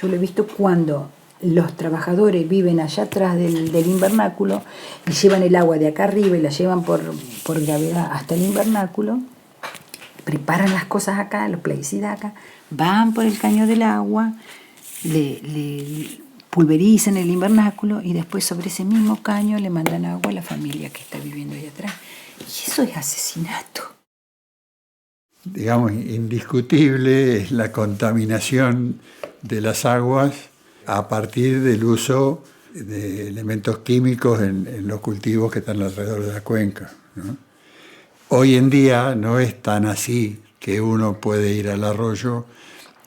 Yo lo he visto cuando los trabajadores viven allá atrás del invernáculo y llevan el agua de acá arriba y la llevan por gravedad hasta el invernáculo, preparan las cosas acá, los plaguicidas acá, van por el caño del agua, le pulverizan el invernáculo y después sobre ese mismo caño le mandan agua a la familia que está viviendo ahí atrás. Y eso es asesinato. Digamos, indiscutible es la contaminación de las aguas a partir del uso de elementos químicos en los cultivos que están alrededor de la cuenca, ¿no? Hoy en día no es tan así que uno puede ir al arroyo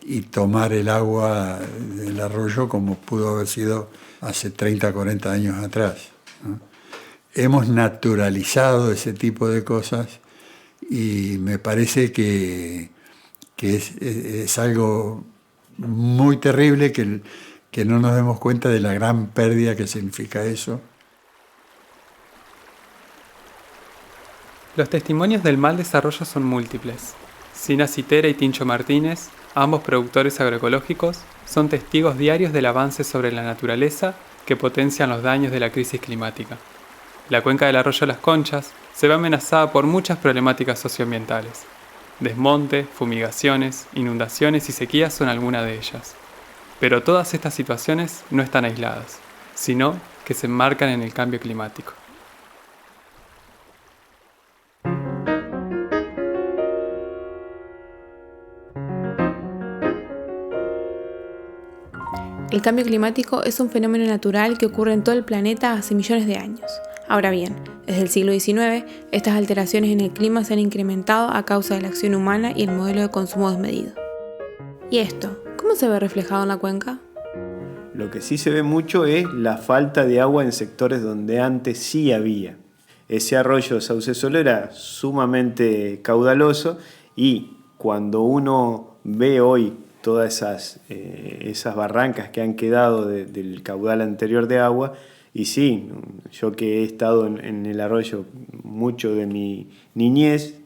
y tomar el agua del arroyo como pudo haber sido hace 30, 40 años atrás, ¿no? Hemos naturalizado ese tipo de cosas y me parece que es algo muy terrible que no nos demos cuenta de la gran pérdida que significa eso. Los testimonios del mal desarrollo son múltiples. Sina Citera y Tincho Martínez, ambos productores agroecológicos, son testigos diarios del avance sobre la naturaleza que potencian los daños de la crisis climática. La cuenca del arroyo Las Conchas se ve amenazada por muchas problemáticas socioambientales. Desmonte, fumigaciones, inundaciones y sequías son algunas de ellas. Pero todas estas situaciones no están aisladas, sino que se enmarcan en el cambio climático. El cambio climático es un fenómeno natural que ocurre en todo el planeta hace millones de años. Ahora bien, desde el siglo XIX, estas alteraciones en el clima se han incrementado a causa de la acción humana y el modelo de consumo desmedido. ¿Y esto, cómo se ve reflejado en la cuenca? Lo que sí se ve mucho es la falta de agua en sectores donde antes sí había. Ese arroyo Sauce Solo era sumamente caudaloso y cuando uno ve hoy todas esas barrancas que han quedado del caudal anterior de agua, y sí, yo que he estado en el arroyo mucho de mi niñez,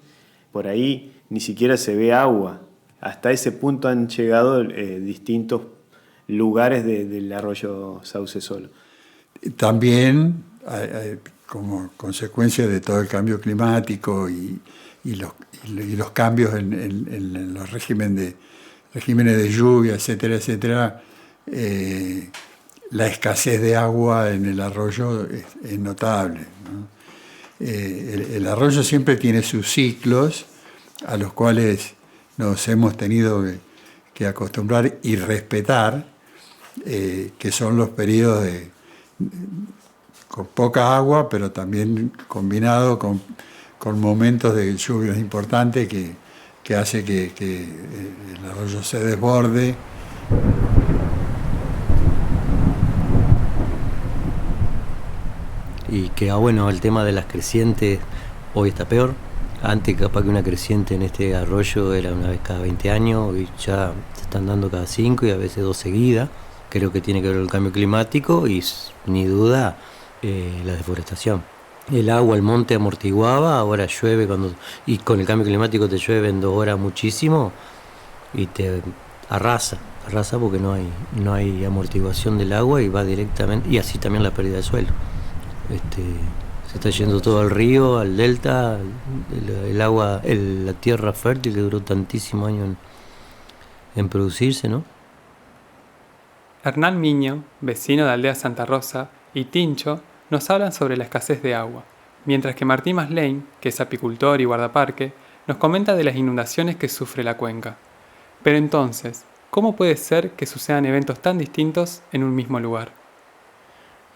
por ahí ni siquiera se ve agua. Hasta ese punto han llegado distintos lugares del arroyo Sauce Solo. También, como consecuencia de todo el cambio climático y los cambios en los regímenes de lluvia, etcétera, etcétera, la escasez de agua en el arroyo es notable, ¿no? El arroyo siempre tiene sus ciclos a los cuales nos hemos tenido que acostumbrar y respetar, que son los periodos con poca agua, pero también combinado con momentos de lluvias importantes que hace que el arroyo se desborde. Y que bueno, el tema de las crecientes hoy está peor. Antes capaz que una creciente en este arroyo era una vez cada 20 años, hoy ya se están dando cada 5 y a veces 2 seguidas. Creo que tiene que ver el cambio climático y ni duda la deforestación. El agua, el monte amortiguaba, ahora llueve y con el cambio climático te llueve en 2 horas muchísimo y te arrasa porque no hay amortiguación del agua y va directamente, y así también la pérdida de suelo. Se está yendo todo al río, al delta, el agua, la tierra fértil que duró tantísimos años en producirse, ¿no? Hernán Miño, vecino de Aldea Santa Rosa, y Tincho nos hablan sobre la escasez de agua, mientras que Martín Maslein, que es apicultor y guardaparque, nos comenta de las inundaciones que sufre la cuenca. Pero entonces, ¿cómo puede ser que sucedan eventos tan distintos en un mismo lugar?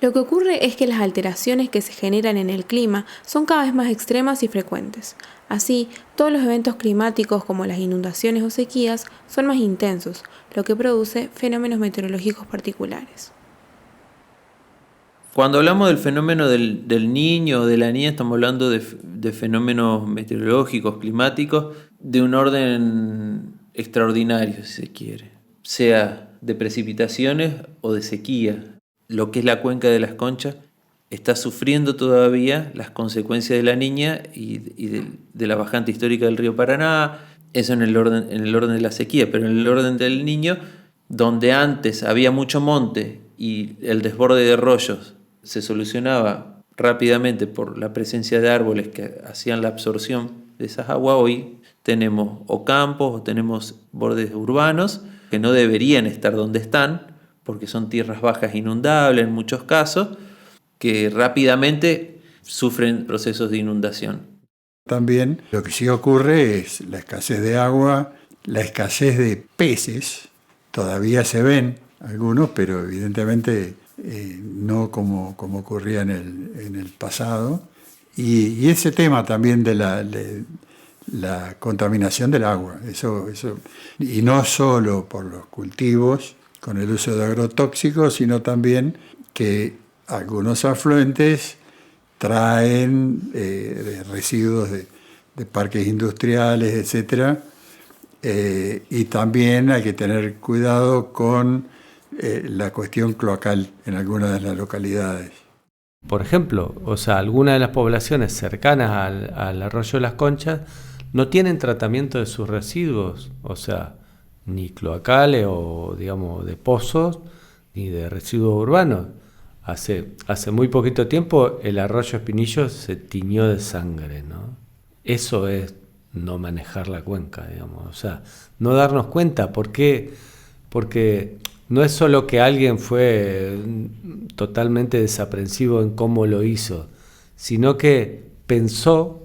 Lo que ocurre es que las alteraciones que se generan en el clima son cada vez más extremas y frecuentes. Así, todos los eventos climáticos como las inundaciones o sequías son más intensos, lo que produce fenómenos meteorológicos particulares. Cuando hablamos del fenómeno del niño o de la niña, estamos hablando de fenómenos meteorológicos, climáticos, de un orden extraordinario, si se quiere, sea de precipitaciones o de sequía. Lo que es la cuenca de Las Conchas está sufriendo todavía las consecuencias de la Niña y de la bajante histórica del río Paraná. Eso en el orden de la sequía, pero en el orden del Niño donde antes había mucho monte y el desborde de arroyos se solucionaba rápidamente por la presencia de árboles que hacían la absorción de esas aguas, hoy tenemos o campos o tenemos bordes urbanos que no deberían estar donde están, porque son tierras bajas inundables en muchos casos, que rápidamente sufren procesos de inundación. También lo que sí ocurre es la escasez de agua, la escasez de peces. Todavía se ven algunos, pero evidentemente no como ocurría en el pasado. Y ese tema también de la contaminación del agua. Eso, y no solo por los cultivos con el uso de agrotóxicos, sino también que algunos afluentes traen residuos de parques industriales, etc. Y también hay que tener cuidado con la cuestión cloacal en algunas de las localidades. Por ejemplo, algunas de las poblaciones cercanas al arroyo de las Conchas no tienen tratamiento de sus residuos, ni cloacales o digamos de pozos, ni de residuos urbanos. Hace muy poquito tiempo el arroyo Espinillo se tiñó de sangre, ¿no? Eso es no manejar la cuenca, digamos, no darnos cuenta. ¿Por qué? Porque no es solo que alguien fue totalmente desaprensivo en cómo lo hizo, sino que pensó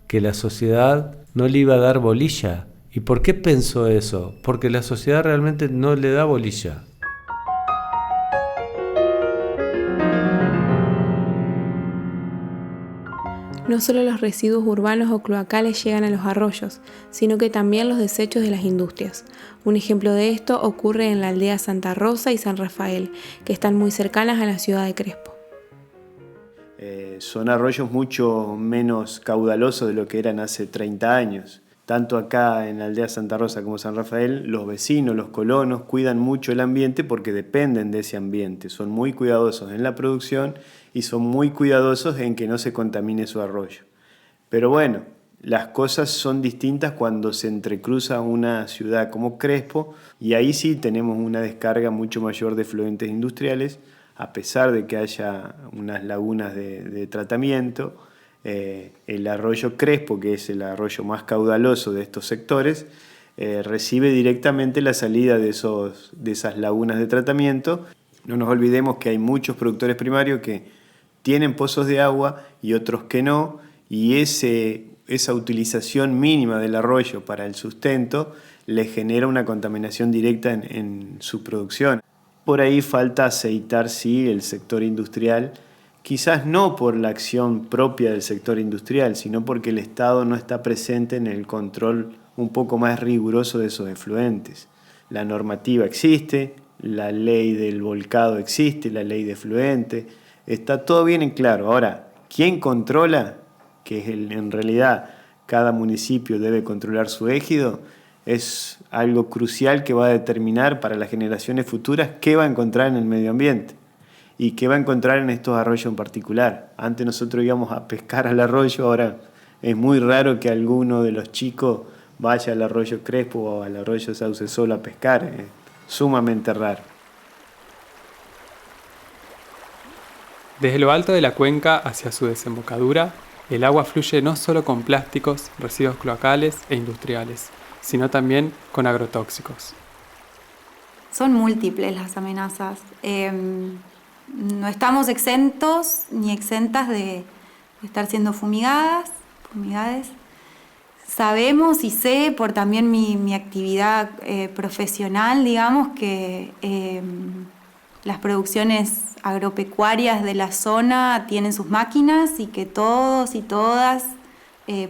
que la sociedad no le iba a dar bolilla. ¿Y por qué pensó eso? Porque la sociedad realmente no le da bolilla. No solo los residuos urbanos o cloacales llegan a los arroyos, sino que también los desechos de las industrias. Un ejemplo de esto ocurre en la aldea Santa Rosa y San Rafael, que están muy cercanas a la ciudad de Crespo. Son arroyos mucho menos caudalosos de lo que eran hace 30 años. Tanto acá en la aldea Santa Rosa como San Rafael, los vecinos, los colonos, cuidan mucho el ambiente porque dependen de ese ambiente. Son muy cuidadosos en la producción y son muy cuidadosos en que no se contamine su arroyo. Pero bueno, las cosas son distintas cuando se entrecruza una ciudad como Crespo, y ahí sí tenemos una descarga mucho mayor de efluentes industriales, a pesar de que haya unas lagunas de tratamiento. El arroyo Crespo, que es el arroyo más caudaloso de estos sectores, recibe directamente la salida de esas lagunas de tratamiento. No nos olvidemos que hay muchos productores primarios que tienen pozos de agua y otros que no, y esa utilización mínima del arroyo para el sustento le genera una contaminación directa en su producción. Por ahí falta aceitar, sí, el sector industrial, quizás no por la acción propia del sector industrial, sino porque el Estado no está presente en el control un poco más riguroso de esos efluentes. La normativa existe, la ley del volcado existe, la ley de efluente, está todo bien en claro. Ahora, ¿quién controla? Que es en realidad cada municipio debe controlar su ejido, es algo crucial que va a determinar para las generaciones futuras qué va a encontrar en el medio ambiente y qué va a encontrar en estos arroyos en particular. Antes nosotros íbamos a pescar al arroyo, ahora es muy raro que alguno de los chicos vaya al arroyo Crespo o al arroyo Sauce Solo a pescar, es sumamente raro. Desde lo alto de la cuenca hacia su desembocadura, el agua fluye no solo con plásticos, residuos cloacales e industriales, sino también con agrotóxicos. Son múltiples las amenazas. No estamos exentos ni exentas de estar siendo fumigades. Sabemos y sé por también mi actividad profesional, digamos, que las producciones agropecuarias de la zona tienen sus máquinas y que todos y todas,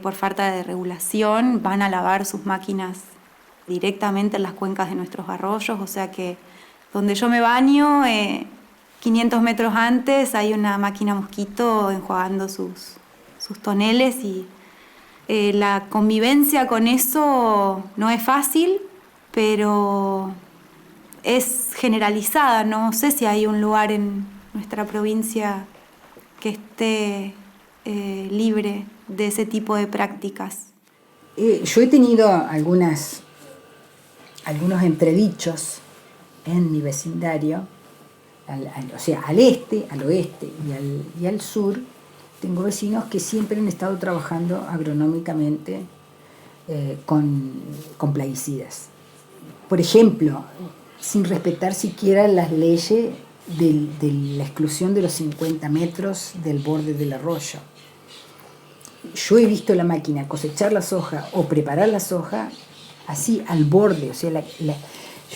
por falta de regulación, van a lavar sus máquinas directamente en las cuencas de nuestros arroyos. O sea que donde yo me baño, 500 metros antes hay una máquina mosquito enjuagando sus toneles, y la convivencia con eso no es fácil, pero es generalizada. No sé si hay un lugar en nuestra provincia que esté libre de ese tipo de prácticas. Yo he tenido algunos entredichos en mi vecindario, o sea, al este, al oeste y al sur, tengo vecinos que siempre han estado trabajando agronómicamente con plaguicidas. Por ejemplo, sin respetar siquiera las leyes de la exclusión de los 50 metros del borde del arroyo. Yo he visto la máquina cosechar la soja o preparar la soja así al borde, o sea, yo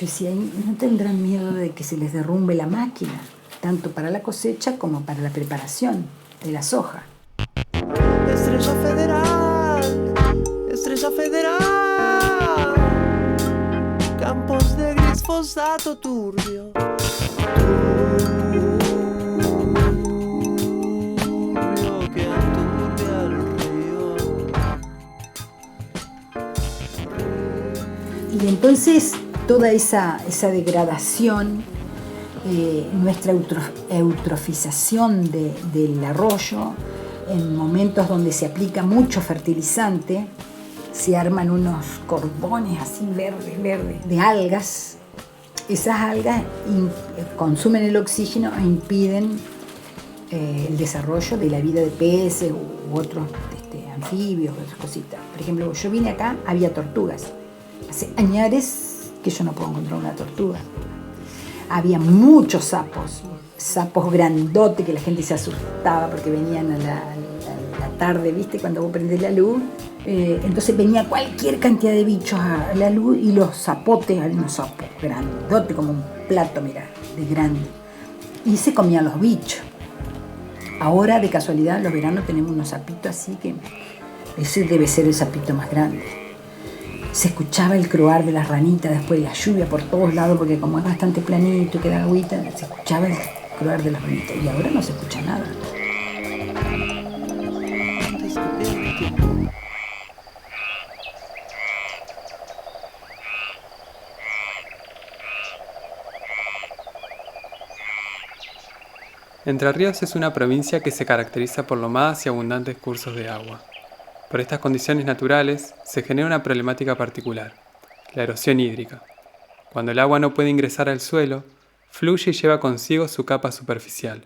decía, ¿no tendrán miedo de que se les derrumbe la máquina? Tanto para la cosecha como para la preparación de la soja. Estrella Federal, Estrella Federal, campos de gris fosfato turbio. Turbio que enturbia el río. Y entonces toda esa degradación, nuestra eutrofización del arroyo, en momentos donde se aplica mucho fertilizante, se arman unos cordones así verdes de algas. Esas algas consumen el oxígeno e impiden el desarrollo de la vida de peces u otros anfibios, otras cositas. Por ejemplo, yo vine acá, había tortugas. Hace años que yo no puedo encontrar una tortuga. Había muchos sapos grandotes que la gente se asustaba porque venían a la tarde, ¿viste? Cuando vos prendés la luz. Entonces venía cualquier cantidad de bichos a la luz y los zapotes, había unos sapos grandotes, como un plato, mirá, de grande. Y se comían los bichos. Ahora, de casualidad, en los veranos tenemos unos sapitos así que ese debe ser el sapito más grande. Se escuchaba el croar de las ranitas después de la lluvia por todos lados, porque como es bastante planito y queda agüita, se escuchaba el croar de las ranitas. Y ahora no se escucha nada. Entre Ríos es una provincia que se caracteriza por lomadas y abundantes cursos de agua. Por estas condiciones naturales se genera una problemática particular, la erosión hídrica. Cuando el agua no puede ingresar al suelo, fluye y lleva consigo su capa superficial,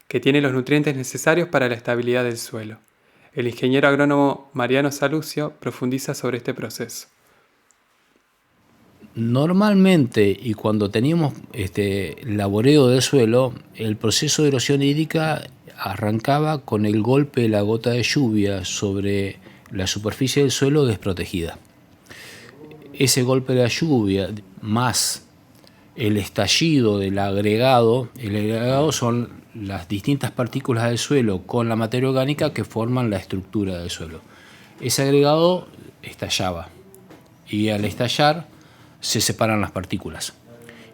que tiene los nutrientes necesarios para la estabilidad del suelo. El ingeniero agrónomo Mariano Salucio profundiza sobre este proceso. Normalmente, y cuando teníamos laboreo del suelo, el proceso de erosión hídrica arrancaba con el golpe de la gota de lluvia sobre la superficie del suelo desprotegida. Ese golpe de la lluvia más el estallido del agregado, el agregado son las distintas partículas del suelo con la materia orgánica que forman la estructura del suelo. Ese agregado estallaba y al estallar se separan las partículas.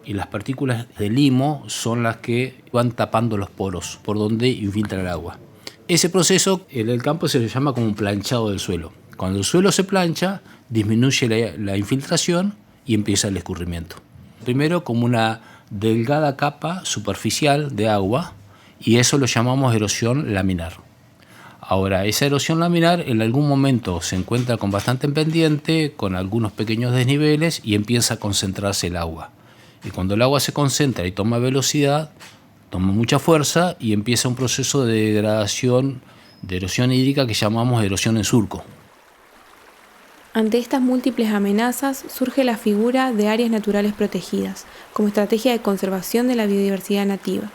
Y las partículas de limo son las que van tapando los poros por donde infiltra el agua. Ese proceso en el campo se le llama como un planchado del suelo. Cuando el suelo se plancha, disminuye la infiltración y empieza el escurrimiento. Primero como una delgada capa superficial de agua y eso lo llamamos erosión laminar. Ahora, esa erosión laminar en algún momento se encuentra con bastante pendiente, con algunos pequeños desniveles y empieza a concentrarse el agua. Y cuando el agua se concentra y toma velocidad, toma mucha fuerza y empieza un proceso de degradación, de erosión hídrica que llamamos erosión en surco. Ante estas múltiples amenazas surge la figura de áreas naturales protegidas, como estrategia de conservación de la biodiversidad nativa.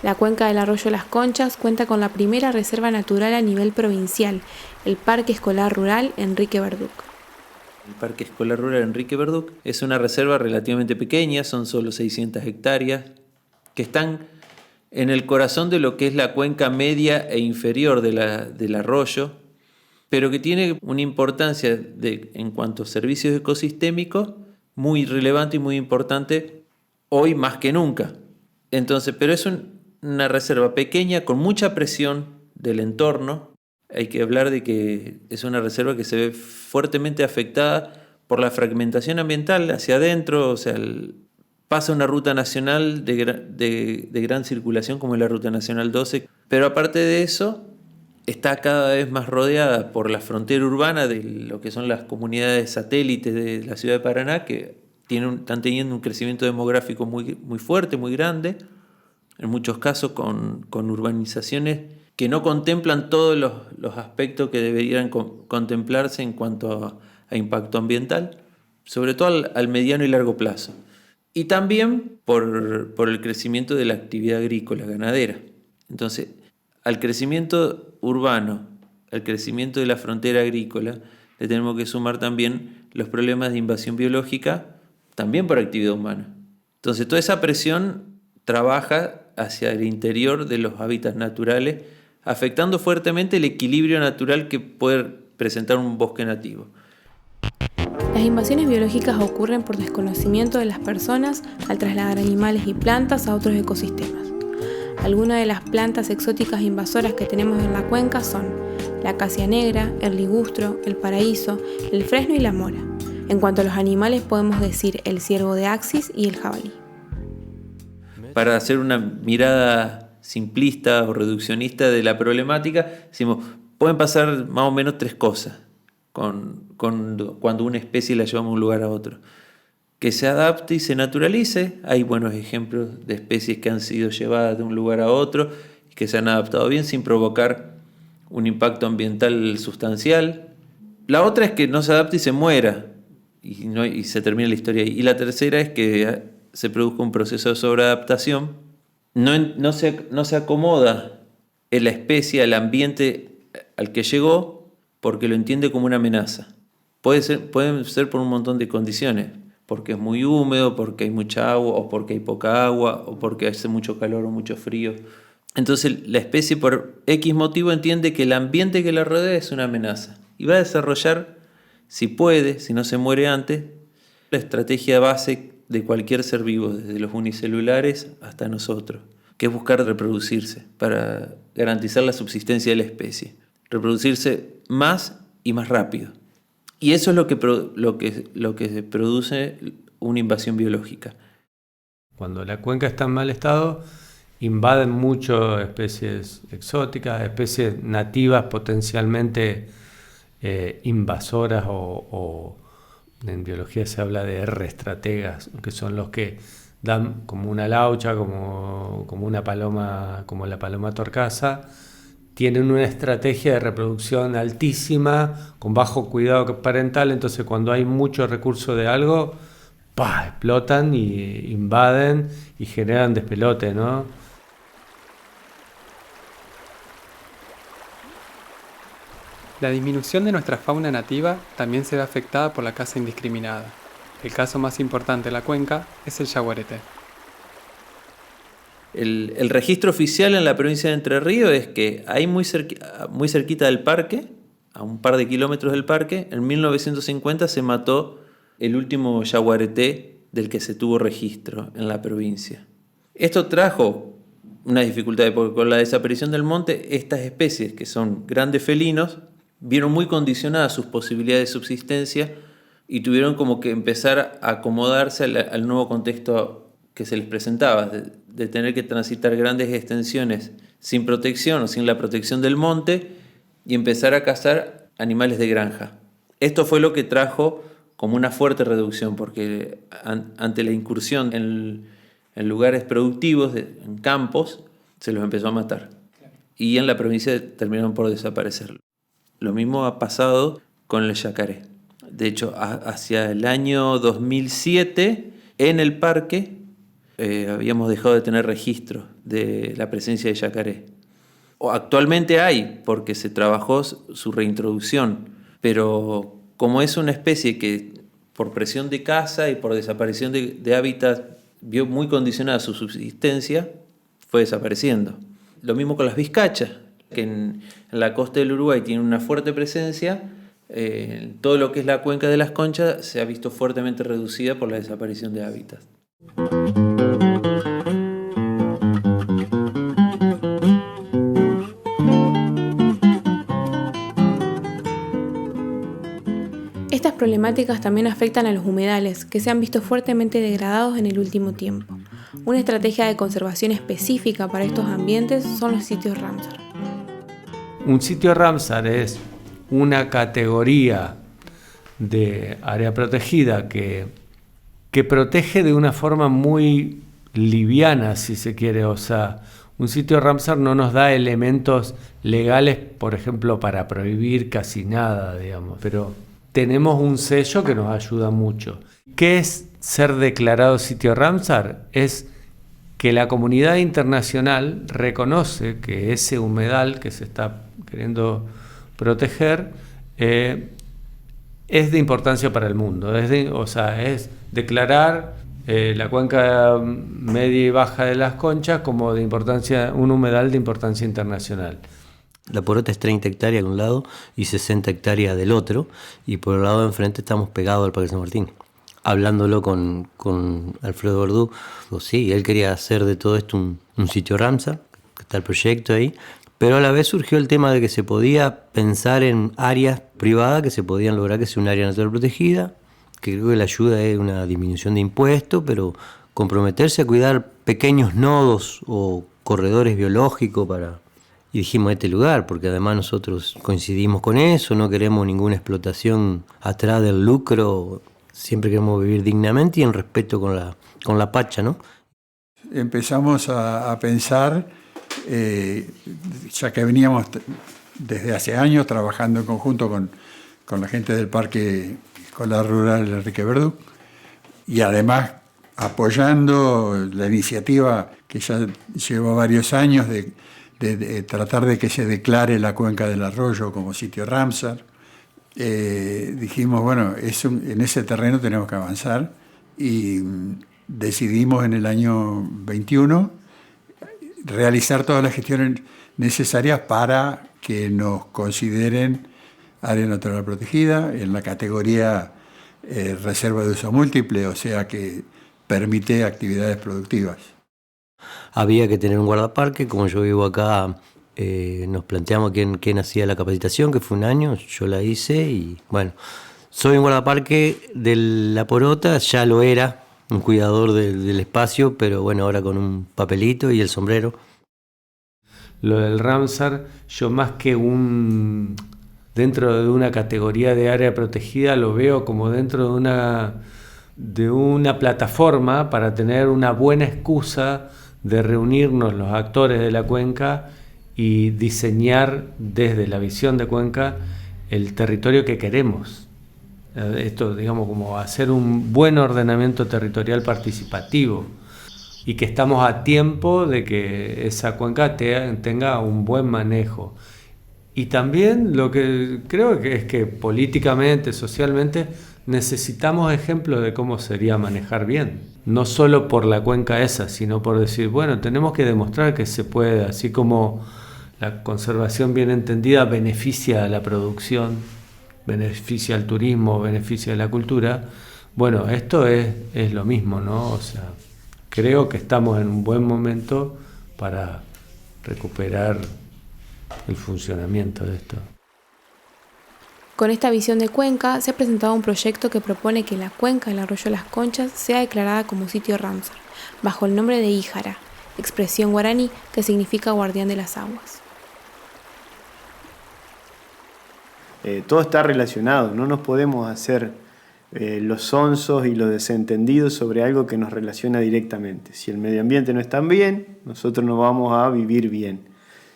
La cuenca del arroyo Las Conchas cuenta con la primera reserva natural a nivel provincial, el Parque Escolar Rural Enrique Verduc. El Parque Escolar Rural Enrique Verduc es una reserva relativamente pequeña, son solo 600 hectáreas, que están en el corazón de lo que es la cuenca media e inferior del arroyo, pero que tiene una importancia en cuanto a servicios ecosistémicos muy relevante y muy importante hoy más que nunca. Entonces, pero es una reserva pequeña con mucha presión del entorno. Hay que hablar de que es una reserva que se ve fuertemente afectada por la fragmentación ambiental hacia adentro, o sea, pasa una ruta nacional de gran circulación como es la Ruta Nacional 12, pero aparte de eso está cada vez más rodeada por la frontera urbana de lo que son las comunidades satélites de la ciudad de Paraná, que están teniendo un crecimiento demográfico muy, muy fuerte, muy grande, en muchos casos con urbanizaciones que no contemplan todos los aspectos que deberían contemplarse en cuanto a impacto ambiental, sobre todo al mediano y largo plazo. Y también por el crecimiento de la actividad agrícola, ganadera. Entonces, al crecimiento urbano, al crecimiento de la frontera agrícola, le tenemos que sumar también los problemas de invasión biológica, también por actividad humana. Entonces, toda esa presión trabaja hacia el interior de los hábitats naturales, afectando fuertemente el equilibrio natural que puede presentar un bosque nativo. Las invasiones biológicas ocurren por desconocimiento de las personas al trasladar animales y plantas a otros ecosistemas. Algunas de las plantas exóticas invasoras que tenemos en la cuenca son la acacia negra, el ligustro, el paraíso, el fresno y la mora. En cuanto a los animales podemos decir el ciervo de Axis y el jabalí. Para hacer una mirada simplista o reduccionista de la problemática, decimos, pueden pasar más o menos 3 cosas cuando una especie la llevamos de un lugar a otro. Que se adapte y se naturalice. Hay buenos ejemplos de especies que han sido llevadas de un lugar a otro y que se han adaptado bien sin provocar un impacto ambiental sustancial. La otra es que no se adapte y se muera y se termina la historia ahí. Y la tercera es que se produzca un proceso de sobreadaptación. No se acomoda en la especie al ambiente al que llegó porque lo entiende como una amenaza. Pueden ser por un montón de condiciones, porque es muy húmedo, porque hay mucha agua, o porque hay poca agua, o porque hace mucho calor o mucho frío. Entonces la especie por X motivo entiende que el ambiente que la rodea es una amenaza y va a desarrollar, si puede, si no se muere antes, la estrategia base de cualquier ser vivo, desde los unicelulares hasta nosotros, que es buscar reproducirse para garantizar la subsistencia de la especie. Reproducirse más y más rápido. Y eso es lo que produce una invasión biológica. Cuando la cuenca está en mal estado, invaden mucho especies exóticas, especies nativas potencialmente invasoras o en biología se habla de R-estrategas, que son los que dan como una laucha, como una paloma, como la paloma torcaza. Tienen una estrategia de reproducción altísima, con bajo cuidado parental, entonces cuando hay mucho recurso de algo, ¡pah!, explotan y invaden y generan despelote, ¿no? La disminución de nuestra fauna nativa también se ve afectada por la caza indiscriminada. El caso más importante en la cuenca es el yaguareté. El registro oficial en la provincia de Entre Ríos es que ahí muy cerquita del parque, a un par de kilómetros del parque, en 1950 se mató el último yaguareté del que se tuvo registro en la provincia. Esto trajo una dificultad porque con la desaparición del monte, estas especies que son grandes felinos vieron muy condicionadas sus posibilidades de subsistencia y tuvieron como que empezar a acomodarse al nuevo contexto que se les presentaba, de tener que transitar grandes extensiones sin protección o sin la protección del monte y empezar a cazar animales de granja. Esto fue lo que trajo como una fuerte reducción, porque ante la incursión en lugares productivos, en campos, se los empezó a matar. Y en la provincia terminaron por desaparecer. Lo mismo ha pasado con el yacaré. De hecho, hacia el año 2007, en el parque, habíamos dejado de tener registro de la presencia de yacaré. Actualmente hay, porque se trabajó su reintroducción, pero como es una especie que por presión de caza y por desaparición de hábitat vio muy condicionada su subsistencia, fue desapareciendo. Lo mismo con las vizcachas, que en la costa del Uruguay tienen una fuerte presencia. Todo lo que es la cuenca de las Conchas se ha visto fuertemente reducida por la desaparición de hábitat. Estas problemáticas también afectan a los humedales, que se han visto fuertemente degradados en el último tiempo. Una estrategia de conservación específica para estos ambientes son los sitios Ramsar. Un sitio Ramsar es una categoría de área protegida que que protege de una forma muy liviana, si se quiere. O sea, un sitio Ramsar no nos da elementos legales, por ejemplo, para prohibir casi nada, digamos, pero tenemos un sello que nos ayuda mucho. ¿Qué es ser declarado sitio Ramsar? Es que la comunidad internacional reconoce que ese humedal que se está queriendo proteger es de importancia para el mundo. Es declarar la cuenca media y baja de las Conchas como de importancia, un humedal de importancia internacional. La Porota es 30 hectáreas de un lado y 60 hectáreas del otro, y por el lado de enfrente estamos pegados al Parque San Martín. Hablándolo con Alfredo Verdú, sí, él quería hacer de todo esto un sitio Ramsar, que está el proyecto ahí, pero a la vez surgió el tema de que se podía pensar en áreas privadas que se podían lograr que sea un área natural protegida, que creo que la ayuda es una disminución de impuestos, pero comprometerse a cuidar pequeños nodos o corredores biológicos para... Y dijimos este lugar, porque además nosotros coincidimos con eso, no queremos ninguna explotación atrás del lucro, siempre queremos vivir dignamente y en respeto con la Pacha, ¿no? Empezamos a pensar, ya que veníamos desde hace años trabajando en conjunto con la gente del Parque Escolar Rural Enrique Verdú, y además apoyando la iniciativa que ya lleva varios años de tratar de que se declare la cuenca del arroyo como sitio Ramsar. Dijimos, bueno, en ese terreno tenemos que avanzar, y decidimos en el año 21 realizar todas las gestiones necesarias para que nos consideren área natural protegida en la categoría reserva de uso múltiple, o sea que permite actividades productivas. Había que tener un guardaparque, como yo vivo acá, nos planteamos quién hacía la capacitación, que fue un año, yo la hice y bueno, soy un guardaparque de la Porota, ya lo era, un cuidador del espacio, pero bueno, ahora con un papelito y el sombrero. Lo del Ramsar, yo más que dentro de una categoría de área protegida, lo veo como dentro de una plataforma para tener una buena excusa de reunirnos los actores de la cuenca y diseñar desde la visión de cuenca el territorio que queremos. Esto, digamos, como hacer un buen ordenamiento territorial participativo, y que estamos a tiempo de que esa cuenca tenga un buen manejo. Y también lo que creo que es que políticamente, socialmente, necesitamos ejemplos de cómo sería manejar bien. No solo por la cuenca esa, sino por decir, bueno, tenemos que demostrar que se puede, así como la conservación bien entendida beneficia a la producción, beneficia al turismo, beneficia a la cultura. Bueno, esto es lo mismo, ¿no? O sea, creo que estamos en un buen momento para recuperar el funcionamiento de esto. Con esta visión de cuenca se ha presentado un proyecto que propone que la cuenca del arroyo Las Conchas sea declarada como sitio Ramsar, bajo el nombre de Íjara, expresión guaraní que significa guardián de las aguas. Todo está relacionado, no nos podemos hacer los sonsos y los desentendidos sobre algo que nos relaciona directamente. Si el medio ambiente no está bien, nosotros no vamos a vivir bien.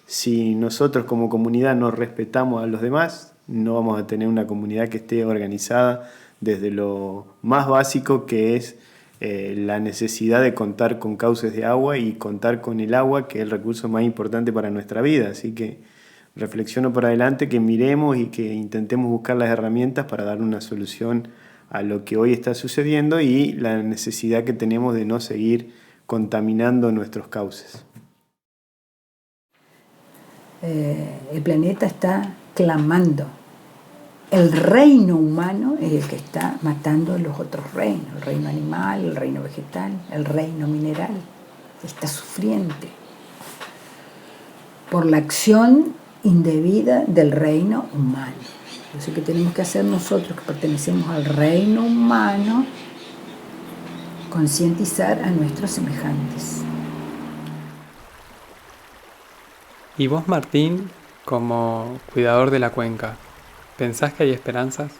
Si nosotros como comunidad no respetamos a los demás, no vamos a tener una comunidad que esté organizada desde lo más básico, que es la necesidad de contar con cauces de agua y contar con el agua, que es el recurso más importante para nuestra vida. Así que reflexiono por adelante que miremos y que intentemos buscar las herramientas para dar una solución a lo que hoy está sucediendo y la necesidad que tenemos de no seguir contaminando nuestros cauces. El planeta está clamando. El reino humano es el que está matando los otros reinos, el reino animal, el reino vegetal, el reino mineral. Está sufriente por la acción indebida del reino humano. Así que tenemos que hacer nosotros, que pertenecemos al reino humano, concientizar a nuestros semejantes. Y vos, Martín, como cuidador de la cuenca, ¿pensás que hay esperanzas?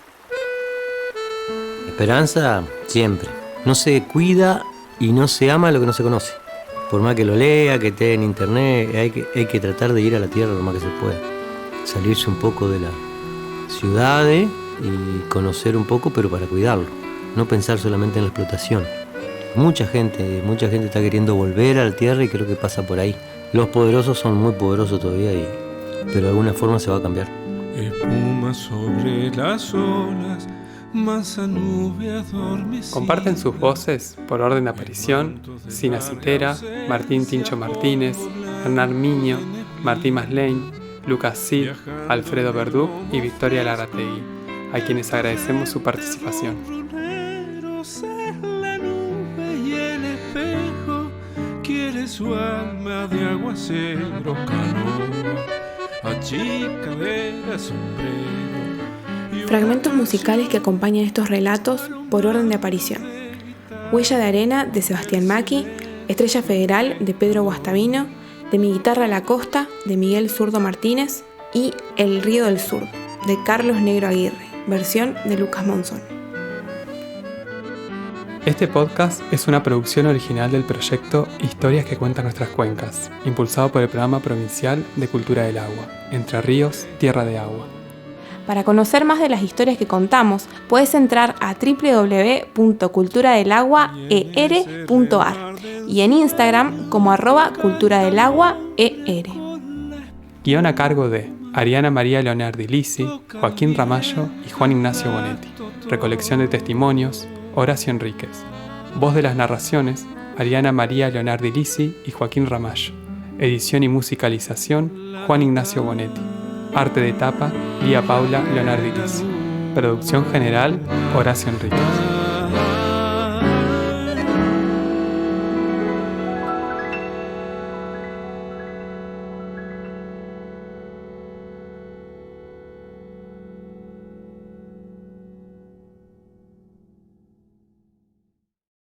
Esperanza siempre. No se cuida y no se ama lo que no se conoce. Por más que lo lea, que esté en internet, hay que tratar de ir a la tierra lo más que se pueda. Salirse un poco de las ciudades y conocer un poco, pero para cuidarlo. No pensar solamente en la explotación. Mucha gente está queriendo volver a la tierra y creo que pasa por ahí. Los poderosos son muy poderosos todavía, pero de alguna forma se va a cambiar. Espuma sobre las olas, mansa nube adormecida. Comparten sus voces, por orden de aparición, Sina Citera, Martín Tincho Martínez, Hernán Miño, Martín Maslein, Lucas Cid, Alfredo Verdú y Victoria Larrategui, a quienes agradecemos su participación. La nube y el espejo quiere su alma de aguacero, canoa, achicadera, sombrero. Fragmentos musicales que acompañan estos relatos por orden de aparición. Huella de arena de Sebastián Maki, Estrella Federal de Pedro Guastavino, De mi guitarra a la costa de Miguel Zurdo Martínez y El río del sur de Carlos Negro Aguirre, versión de Lucas Monzón. Este podcast es una producción original del proyecto Historias que cuentan nuestras cuencas, impulsado por el Programa Provincial de Cultura del Agua, Entre Ríos, Tierra de Agua. Para conocer más de las historias que contamos, puedes entrar a www.culturadelagua.er.ar y en Instagram como @culturadelagua.er. Guión a cargo de Ariana María Leonardi Lisi, Joaquín Ramallo y Juan Ignacio Bonetti. Recolección de testimonios, Horacio Enríquez. Voz de las narraciones, Ariana María Leonardi Lisi y Joaquín Ramallo. Edición y musicalización, Juan Ignacio Bonetti. Arte de tapa, Lía Paula Leonardi Lisi. Producción general, Horacio Enríquez.